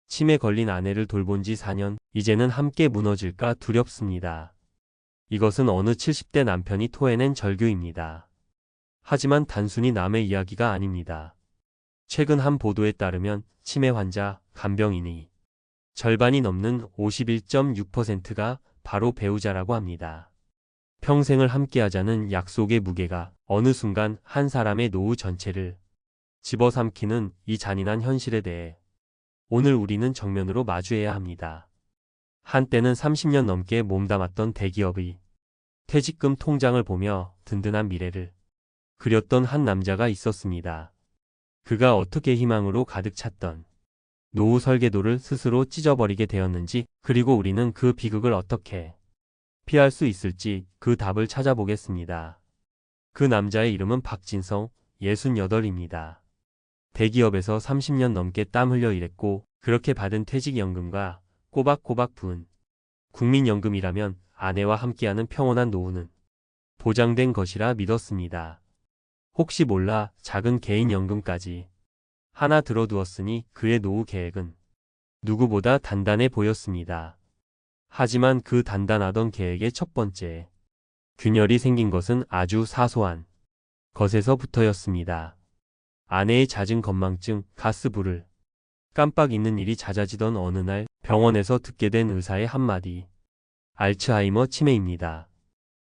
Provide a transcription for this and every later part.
치매 걸린 아내를 돌본 지 4년, 이제는 함께 무너질까 두렵습니다. 이것은 어느 70대 남편이 토해낸 절규입니다. 하지만 단순히 남의 이야기가 아닙니다. 최근 한 보도에 따르면 치매 환자, 간병인이 절반이 넘는 51.6%가 바로 배우자라고 합니다. 평생을 함께하자는 약속의 무게가 어느 순간 한 사람의 노후 전체를 집어삼키는 이 잔인한 현실에 대해 오늘 우리는 정면으로 마주해야 합니다. 한때는 30년 넘게 몸담았던 대기업의 퇴직금 통장을 보며 든든한 미래를 그렸던 한 남자가 있었습니다. 그가 어떻게 희망으로 가득 찼던 노후 설계도를 스스로 찢어버리게 되었는지, 그리고 우리는 그 비극을 어떻게 피할 수 있을지 그 답을 찾아보겠습니다. 그 남자의 이름은 박진성, 68입니다. 대기업에서 30년 넘게 땀 흘려 일했고, 그렇게 받은 퇴직연금과 꼬박꼬박 부은 국민연금이라면 아내와 함께하는 평온한 노후는 보장된 것이라 믿었습니다. 혹시 몰라 작은 개인연금까지 하나 들어두었으니 그의 노후 계획은 누구보다 단단해 보였습니다. 하지만 그 단단하던 계획의 첫 번째 균열이 생긴 것은 아주 사소한 것에서부터였습니다. 아내의 잦은 건망증, 가스불을 깜빡 잊는 일이 잦아지던 어느 날 병원에서 듣게 된 의사의 한마디. 알츠하이머 치매입니다.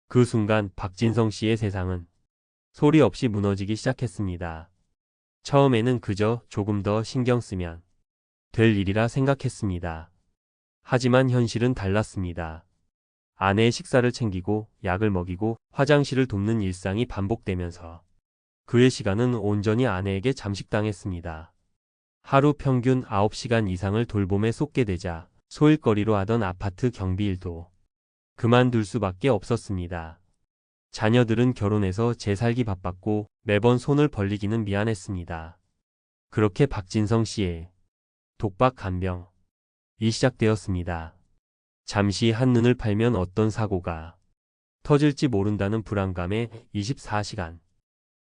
그 순간 박진성 씨의 세상은 소리 없이 무너지기 시작했습니다. 처음에는 그저 조금 더 신경 쓰면 될 일이라 생각했습니다. 하지만 현실은 달랐습니다. 아내의 식사를 챙기고 약을 먹이고 화장실을 돕는 일상이 반복되면서 그의 시간은 온전히 아내에게 잠식당했습니다. 하루 평균 9시간 이상을 돌봄에 쏟게 되자 소일거리로 하던 아파트 경비일도 그만둘 수밖에 없었습니다. 자녀들은 결혼해서 재살기 바빴고 매번 손을 벌리기는 미안했습니다. 그렇게 박진성 씨의 독박 간병이 시작되었습니다. 잠시 한눈을 팔면 어떤 사고가 터질지 모른다는 불안감에 24시간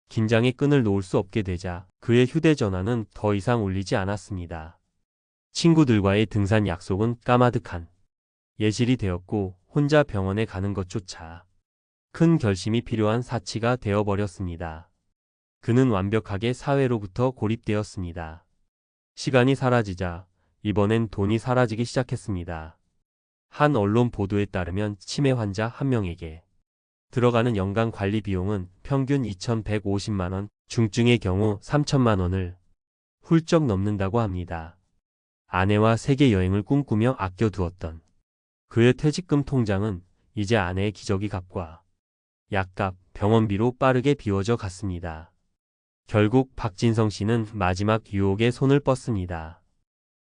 긴장의 끈을 놓을 수 없게 되자 그의 휴대전화는 더 이상 울리지 않았습니다. 친구들과의 등산 약속은 까마득한 예실이 되었고 혼자 병원에 가는 것조차 큰 결심이 필요한 사치가 되어버렸습니다. 그는 완벽하게 사회로부터 고립되었습니다. 시간이 사라지자 이번엔 돈이 사라지기 시작했습니다. 한 언론 보도에 따르면 치매 환자 한 명에게 들어가는 연간 관리 비용은 평균 2,150만 원, 중증의 경우 3천만 원을 훌쩍 넘는다고 합니다. 아내와 세계 여행을 꿈꾸며 아껴두었던 그의 퇴직금 통장은 이제 아내의 기저귀 값과 약값, 병원비로 빠르게 비워져 갔습니다. 결국 박진성 씨는 마지막 유혹에 손을 뻗습니다.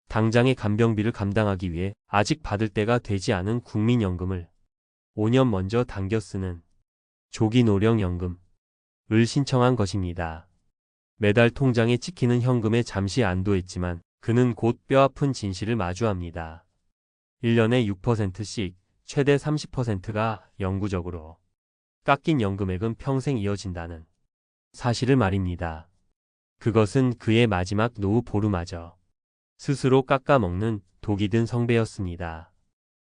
당장의 간병비를 감당하기 위해 아직 받을 때가 되지 않은 국민연금을 5년 먼저 당겨 쓰는 조기노령연금을 신청한 것입니다. 매달 통장에 찍히는 현금에 잠시 안도했지만 그는 곧 뼈아픈 진실을 마주합니다. 1년에 6%씩 최대 30%가 영구적으로 깎인 연금액은 평생 이어진다는 사실을 말입니다. 그것은 그의 마지막 노후 보루마저 스스로 깎아먹는 독이 든 성배였습니다.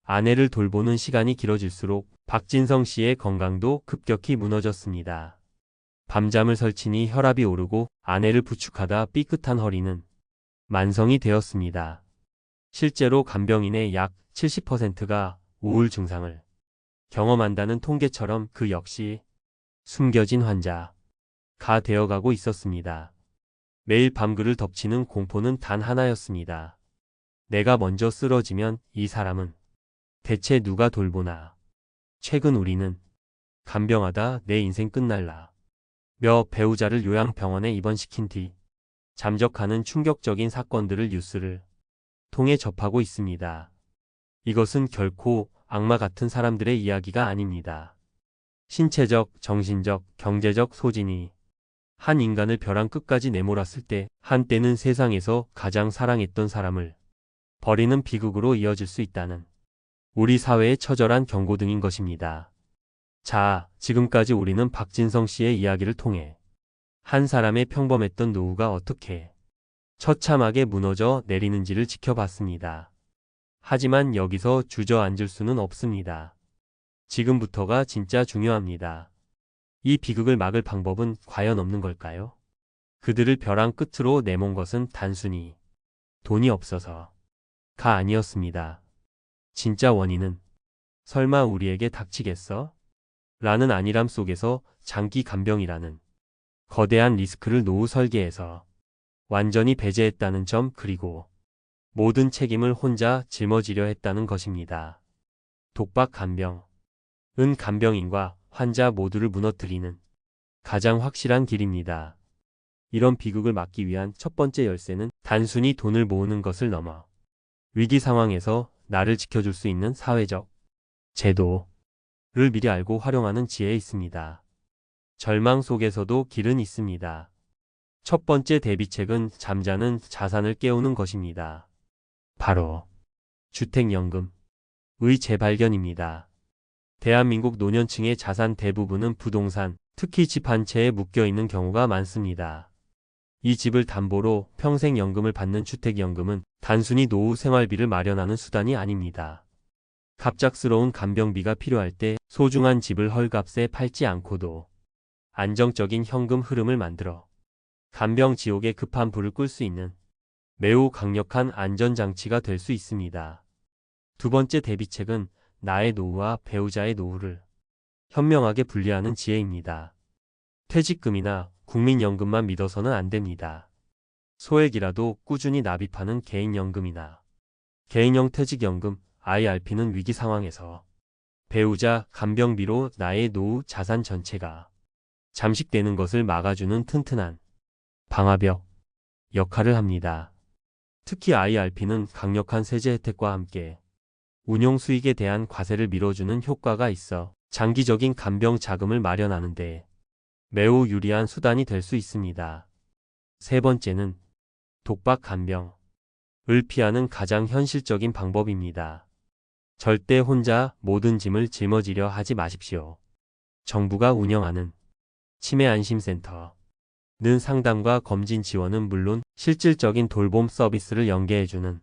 아내를 돌보는 시간이 길어질수록 박진성 씨의 건강도 급격히 무너졌습니다. 밤잠을 설치니 혈압이 오르고 아내를 부축하다 삐끗한 허리는 만성이 되었습니다. 실제로 간병인의 약 70%가 우울 증상을 경험한다는 통계처럼 그 역시 숨겨진 환자가 되어가고 있었습니다. 매일 밤그를 덮치는 공포는 단 하나였습니다. 내가 먼저 쓰러지면 이 사람은 대체 누가 돌보나. 최근 우리는 간병하다 내 인생 끝날라 며 배우자를 요양병원에 입원시킨 뒤 잠적하는 충격적인 사건들을 뉴스를 통해 접하고 있습니다. 이것은 결코 악마 같은 사람들의 이야기가 아닙니다. 신체적, 정신적, 경제적 소진이 한 인간을 벼랑 끝까지 내몰았을 때 한때는 세상에서 가장 사랑했던 사람을 버리는 비극으로 이어질 수 있다는 우리 사회의 처절한 경고등인 것입니다. 자, 지금까지 우리는 박진성 씨의 이야기를 통해 한 사람의 평범했던 노후가 어떻게 처참하게 무너져 내리는지를 지켜봤습니다. 하지만 여기서 주저앉을 수는 없습니다. 지금부터가 진짜 중요합니다. 이 비극을 막을 방법은 과연 없는 걸까요? 그들을 벼랑 끝으로 내몬 것은 단순히 돈이 없어서가 아니었습니다. 진짜 원인은 설마 우리에게 닥치겠어? 라는 안일함 속에서 장기 간병이라는 거대한 리스크를 노후 설계에서 완전히 배제했다는 점, 그리고 모든 책임을 혼자 짊어지려 했다는 것입니다. 독박 간병. 은 간병인과 환자 모두를 무너뜨리는 가장 확실한 길입니다. 이런 비극을 막기 위한 첫 번째 열쇠는 단순히 돈을 모으는 것을 넘어 위기 상황에서 나를 지켜줄 수 있는 사회적 제도를 미리 알고 활용하는 지혜에 있습니다. 절망 속에서도 길은 있습니다. 첫 번째 대비책은 잠자는 자산을 깨우는 것입니다. 바로 주택연금의 재발견입니다. 대한민국 노년층의 자산 대부분은 부동산, 특히 집 한 채에 묶여있는 경우가 많습니다. 이 집을 담보로 평생 연금을 받는 주택연금은 단순히 노후 생활비를 마련하는 수단이 아닙니다. 갑작스러운 간병비가 필요할 때 소중한 집을 헐값에 팔지 않고도 안정적인 현금 흐름을 만들어 간병 지옥의 급한 불을 끌 수 있는 매우 강력한 안전장치가 될 수 있습니다. 두 번째 대비책은 나의 노후와 배우자의 노후를 현명하게 분리하는 지혜입니다. 퇴직금이나 국민연금만 믿어서는 안 됩니다. 소액이라도 꾸준히 납입하는 개인연금이나 개인형 퇴직연금, IRP는 위기 상황에서 배우자 간병비로 나의 노후 자산 전체가 잠식되는 것을 막아주는 튼튼한 방화벽 역할을 합니다. 특히 IRP는 강력한 세제 혜택과 함께 운용 수익에 대한 과세를 밀어주는 효과가 있어 장기적인 간병 자금을 마련하는 데 매우 유리한 수단이 될 수 있습니다. 세 번째는 독박 간병을 피하는 가장 현실적인 방법입니다. 절대 혼자 모든 짐을 짊어지려 하지 마십시오. 정부가 운영하는 치매안심센터는 상담과 검진 지원은 물론 실질적인 돌봄 서비스를 연계해주는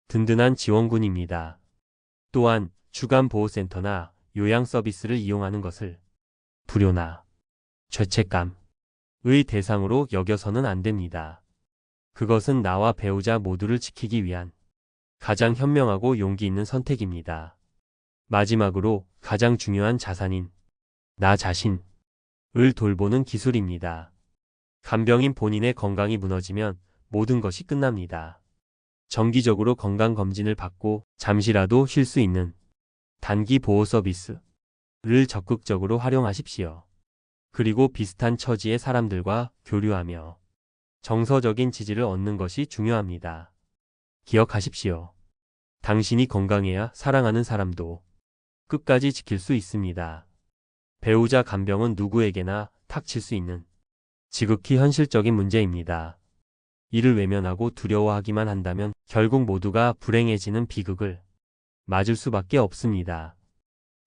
든든한 지원군입니다. 또한 주간보호센터나 요양 서비스를 이용하는 것을 불효나 죄책감의 대상으로 여겨서는 안 됩니다. 그것은 나와 배우자 모두를 지키기 위한 가장 현명하고 용기 있는 선택입니다. 마지막으로 가장 중요한 자산인 나 자신을 돌보는 기술입니다. 간병인 본인의 건강이 무너지면 모든 것이 끝납니다. 정기적으로 건강검진을 받고 잠시라도 쉴 수 있는 단기 보호 서비스를 적극적으로 활용하십시오. 그리고 비슷한 처지의 사람들과 교류하며 정서적인 지지를 얻는 것이 중요합니다. 기억하십시오. 당신이 건강해야 사랑하는 사람도 끝까지 지킬 수 있습니다. 배우자 간병은 누구에게나 닥칠 수 있는 지극히 현실적인 문제입니다. 이를 외면하고 두려워하기만 한다면 결국 모두가 불행해지는 비극을 맞을 수밖에 없습니다.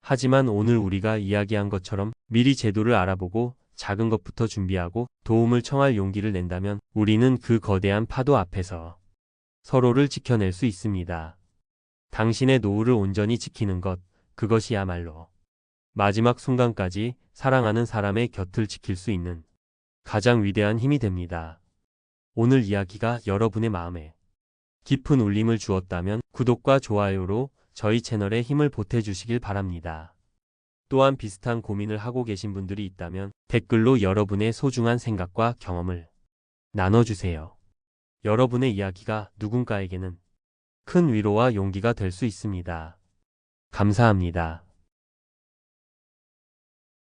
하지만 오늘 우리가 이야기한 것처럼 미리 제도를 알아보고 작은 것부터 준비하고 도움을 청할 용기를 낸다면 우리는 그 거대한 파도 앞에서 서로를 지켜낼 수 있습니다. 당신의 노후를 온전히 지키는 것, 그것이야말로 마지막 순간까지 사랑하는 사람의 곁을 지킬 수 있는 가장 위대한 힘이 됩니다. 오늘 이야기가 여러분의 마음에 깊은 울림을 주었다면 구독과 좋아요로 저희 채널에 힘을 보태주시길 바랍니다. 또한 비슷한 고민을 하고 계신 분들이 있다면 댓글로 여러분의 소중한 생각과 경험을 나눠주세요. 여러분의 이야기가 누군가에게는 큰 위로와 용기가 될 수 있습니다. 감사합니다.